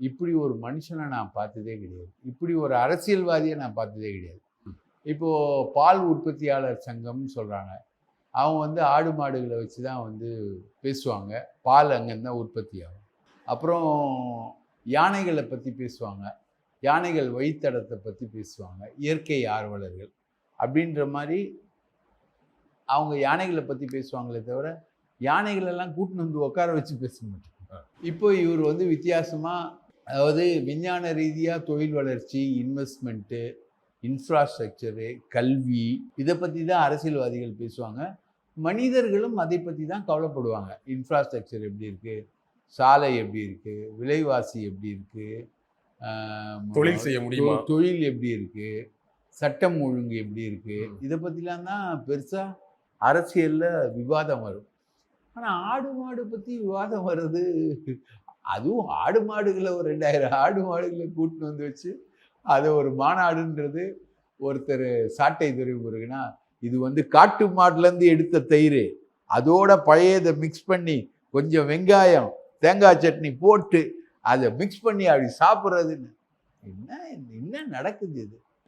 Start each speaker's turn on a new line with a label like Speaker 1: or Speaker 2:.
Speaker 1: இப்படி ஒரு மனுஷனை நான் பார்த்ததே கிடையாது. இப்படி ஒரு அரசியல்வாதியை நான் பார்த்ததே கிடையாது. இப்போது பால் உற்பத்தியாளர் சங்கம்னு சொல்கிறாங்க. அவங்க வந்து ஆடு மாடுகளை வச்சு தான் வந்து பேசுவாங்க. பால் அங்கேருந்து தான் உற்பத்தி ஆகும். அப்புறம் யானைகளை பற்றி பேசுவாங்க. யானைகள் வழித்தடத்தை பற்றி பேசுவாங்க. இயற்கை ஆர்வலர்கள் அப்படின்ற மாதிரி அவங்க யானைகளை பற்றி பேசுவாங்களே தவிர யானைகளெல்லாம் கூட்டின்னு வந்து உட்கார வச்சு பேச மாட்டாங்க. இப்போ இவர் வந்து வித்தியாசமாக, அதாவது விஞ்ஞான ரீதியாக தொழில் வளர்ச்சி, இன்வெஸ்ட்மெண்ட்டு, இன்ஃப்ராஸ்ட்ரக்சரு, கல்வி, இதை பற்றி தான் அரசியல்வாதிகள் பேசுவாங்க. மனிதர்களும் அதை பற்றி தான் கவலைப்படுவாங்க. இன்ஃப்ராஸ்ட்ரக்சர் எப்படி இருக்குது, சாலை எப்படி இருக்குது, விலைவாசி எப்படி இருக்குது,
Speaker 2: தொழில் செய்ய முடியுமா,
Speaker 1: தொழில் எப்படி இருக்குது, சட்டம் ஒழுங்கு எப்படி இருக்குது, இதை பற்றிலாம் தான் பெருசாக அரசியலில் விவாதம் வரும். ஆனால் ஆடு மாடு பற்றி விவாதம் வர்றது, அதுவும் ஆடு மாடுகளை ஒரு 2000 ஆடு மாடுகளை கூட்டின்னு வந்து வச்சு அதை ஒரு மாநாடுன்றது. ஒருத்தர் சாட்டை துறைமுருகனா, இது வந்து காட்டு மாட்டுலேருந்து எடுத்த தயிர், அதோட பழையதை மிக்ஸ் பண்ணி கொஞ்சம் வெங்காயம் தேங்காய் சட்னி போட்டு அதை மிக்ஸ் பண்ணி அப்படி சாப்பிட்றதுன்னு என்ன என்ன நடக்குது இது?